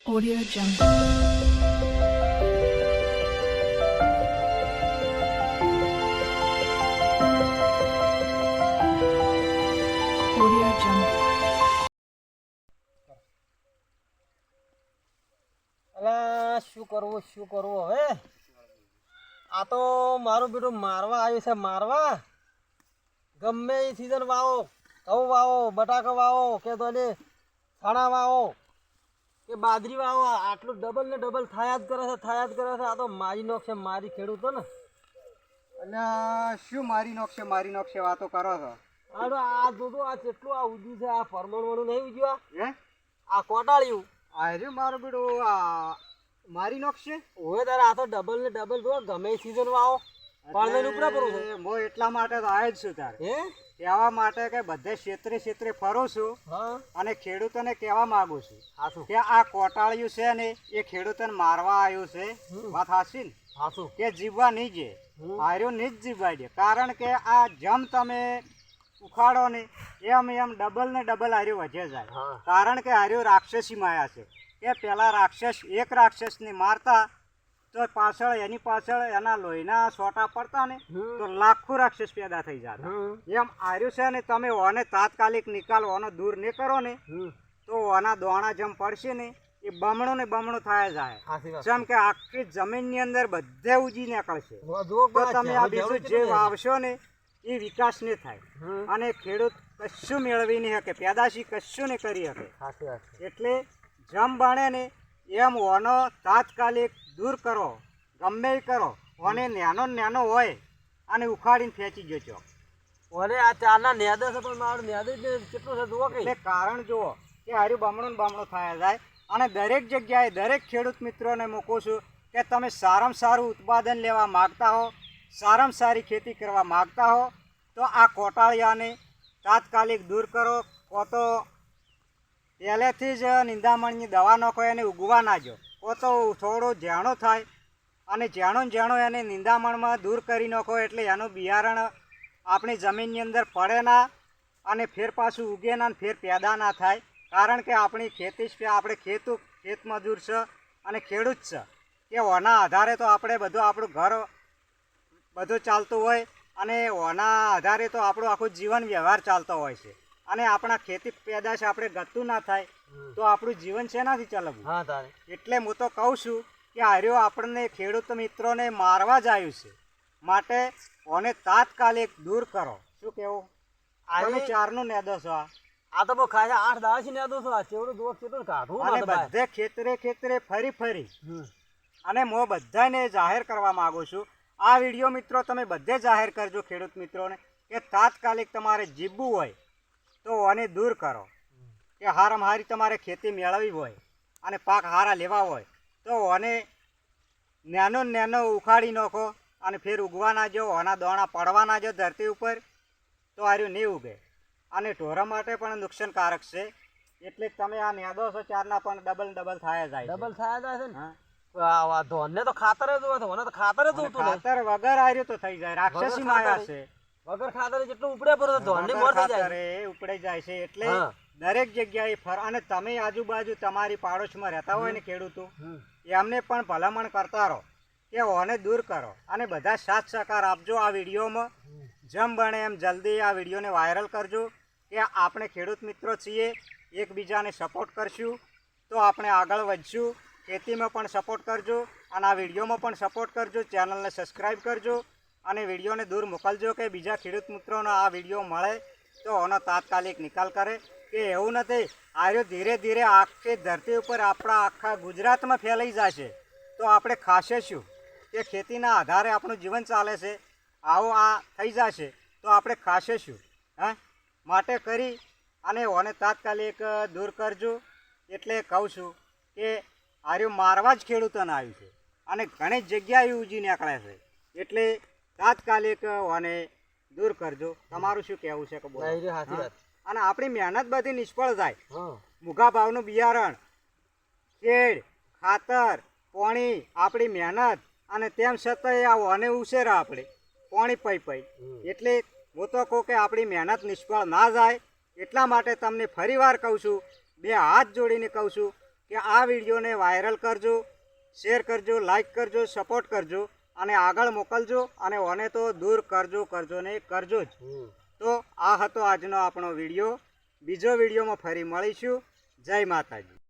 Audio Jungle. Audio Jungle. અલા શું કરવું હવે આ તો મારું બેટું મારવા આવ્યું છે મારવા ગમે એ સીઝન વાવો ઘઉં વાવો બટાકા વાવો કે તો ને ચણા વાવો કે બાજરી વાવો આટલું ડબલ ને ડબલ થયા જ કરે છે આ તો મારી નોખશે મારી ખેડૂતો ને અને શું મારી નોખશે વાતો કરો છો આ જોજો આ કેટલું આ ઉજ્યું છે આ પરમણવાળું નહીં ઉજ્યું હે આ કોટાળ્યું આર્યું મારું બેડું આ મારી નોખશે હવે તારે આ તો ડબલ ને ડબલ જો ગમે એ સીઝન વાવો પાળને ઉપરા પડું છે હું એટલા માટે તો આવ્યો જ છું તારે હે કહેવા માટે કે બધે ક્ષેત્રે ફરું છું હા અને ખેડૂતોને કહેવા માંગુ છું હાસું કે આ કોટાળિયું છે ને એ ખેડૂતોને મારવા આવ્યું છે વાત હાસી ને હાસું કે જીવવા નહીં જે આર્યું નહીં જ જીવવા દે કારણ કે આ જેમ તમે ઉખાડો ને એમ ડબલ ને ડબલ આર્યું વધે જાય હા કારણ કે આર્યું રાક્ષસી માયા છે કે પેલા એક રાક્ષસને મારતા તો એની પાછળ એના લોહીના સોટા પડતા ને તો લાખો રાક્ષસ પેદા થઈ જતા એમ આર્યું છે ને તમે ઓને તાત્કાલિક નિકાલ ઓનો દૂર નહીં કરો ને તો ઓના દોણા જેમ પડશે ને એ બમણું ને બમણું થાય જાય હાસી વાત જેમ કે આખી જમીનની અંદર બધે ઉજી નીકળશે જો તો તમે આ બીજું જે વાવશો ને એ વિકાસ નહીં થાય અને ખેડૂત કશું મેળવી નહીં શકે પેદાશી કશું નહીં કરી શકે હાસી વાત એટલે જેમ બને ને એમ ઓનો તાત્કાલિક દૂર કરો ગમે એ કરો ઓને નાનો હોય અને ઉખાડીને ફેંચી જજો ઓને આ ચારના નેદે છે પણ મારું નેદે જ કેટલું છે જુઓ કે એટલે કારણ જુઓ કે હારું બમણું ને બમણું થાય જાય અને દરેક જગ્યાએ દરેક ખેડૂત મિત્રોને મૂકું છું કે તમે સારામાં સારું ઉત્પાદન લેવા માગતા હો સારામાં સારી ખેતી કરવા માગતા હો તો આ કોટાળિયાને તાત્કાલિક દૂર કરો કો તો પહેલેથી જ નિંદામણની દવા નાખો એને ઉગવા ના જો કો તો થોડું ઝાણું થાય અને ઝાણું એને નિંદામણમાં દૂર કરી નાખો એટલે એનું બિયારણ આપણી જમીનની અંદર પડે ના અને ફેર પાછું ઉગે ના ફેર પેદા ના થાય કારણ કે આપણી ખેતી જ આપણે ખેત મજૂર છે અને ખેડૂત છે કે ઓના આધારે તો આપણે બધું આપણું ઘર બધું ચાલતું હોય અને ઓના આધારે તો આપણું આખું જીવન વ્યવહાર ચાલતો હોય છે અને આપણા ખેતી પેદાશ આપણે ગતું ના થાય તો આપણું જીવન શેનાથી ચલાવવું હા તારે એટલે હું તો કહું છું કે આર્યો આપણને ખેડૂત મિત્રોને મારવા જ આવ્યું છે માટે ઓને તાત્કાલિક દૂર કરો શું કેવું તમે ચારનું નેદો છો આ તો બહુ ખાય 8 દાડા નેદો છો આ ચેવડું જુઓ કેટલું કાઢું અને બધે ખેતરે ફરી અને હું બધાને જાહેર કરવા માંગુ છું આ વિડીયો મિત્રો તમે બધે જાહેર કરજો ખેડૂત મિત્રોને કે તાત્કાલિક તમારે જીવવું હોય તો આને દૂર કરો કે હારામાં હારી તમારે ખેતી મેળવવી હોય અને પાક હારા લેવા હોય તો આને નાનો ઉખાડી નાખો અને ફેર ઉગવા ના જો આના દોણા પડવા ના જો ધરતી ઉપર તો આર્યું નહીં ઉગે અને ઢોરા માટે પણ નુકસાનકારક છે એટલે તમે આ નેદો છો ચારના પણ ડબલ થાય જાય ડબલ થાય જાય છે ને આ ધોનને તો ખાતર જ હોય ધોને તો ખાતર જ હોતું નહીં ખાતર વગર આર્યું તો થઈ જાય રાક્ષસી માયા છે વગર ખાતર જેટલું ઉપડે પર ધોનને મોર થઈ જાય ખાતર ઉપડે જાય છે એટલે દરેક જગ્યાએ અને તમે આજુબાજુ તમારી પાડોશમાં રહેતા હોય ને ખેડૂતો એમને પણ ભલામણ કરતા રહો કે ઓને દૂર કરો અને બધા સાથ સહકાર આપજો આ વિડીયોમાં જેમ બને એમ જલ્દી આ વિડીયોને વાયરલ કરજો કે આપણે ખેડૂત મિત્રો છીએ એકબીજાને સપોર્ટ કરશું તો આપણે આગળ વધશું ખેતીમાં પણ સપોર્ટ કરજો અને આ વિડીયોમાં પણ સપોર્ટ કરજો ચેનલને સબસ્ક્રાઈબ કરજો અને વિડીયોને દૂર મોકલજો કે બીજા ખેડૂત મિત્રોનો આ વિડીયો મળે તો એનો તાત્કાલિક નિકાલ કરે કે એવું નથી આર્યો ધીરે ધીરે આખી ધરતી ઉપર આપણા આખા ગુજરાતમાં ફેલાઈ જશે તો આપણે ખાશે શું કે ખેતીના આધારે આપણું જીવન ચાલે છે આવો આ થઈ જશે તો આપણે ખાશે શું હા માટે કરી અને ઓને તાત્કાલિક દૂર કરજો એટલે કહું છું કે આર્યું મારવા જ ખેડૂતોને આવ્યું છે અને ઘણી જગ્યાએ ઉજી નીકળે છે એટલે તાત્કાલિક ઓને દૂર કરજો તમારું શું કહેવું છે કે બોલો અને આપણી મહેનત બધી નિષ્ફળ જાય મૂઘા ભાવનું બિયારણ ખેડ ખાતર પાણી આપણી મહેનત અને તેમ છતાંય આ ઓને ઉછેરા આપણે પાણી પઈ એટલે હું તો કહું કે આપણી મહેનત નિષ્ફળ ના જાય એટલા માટે તમને ફરીવાર કહું છું બે હાથ જોડીને કહું છું કે આ વિડીયોને વાયરલ કરજો, શેર કરજો, લાઈક કરજો, સપોર્ટ કરજો અને આગળ મોકલજો અને ઓને તો દૂર કરજો ને કરજો જ. તો આ હતો આજનો આપણો વિડીયો. બીજો વિડીયોમાં ફરી મળીશું. જય માતાજી.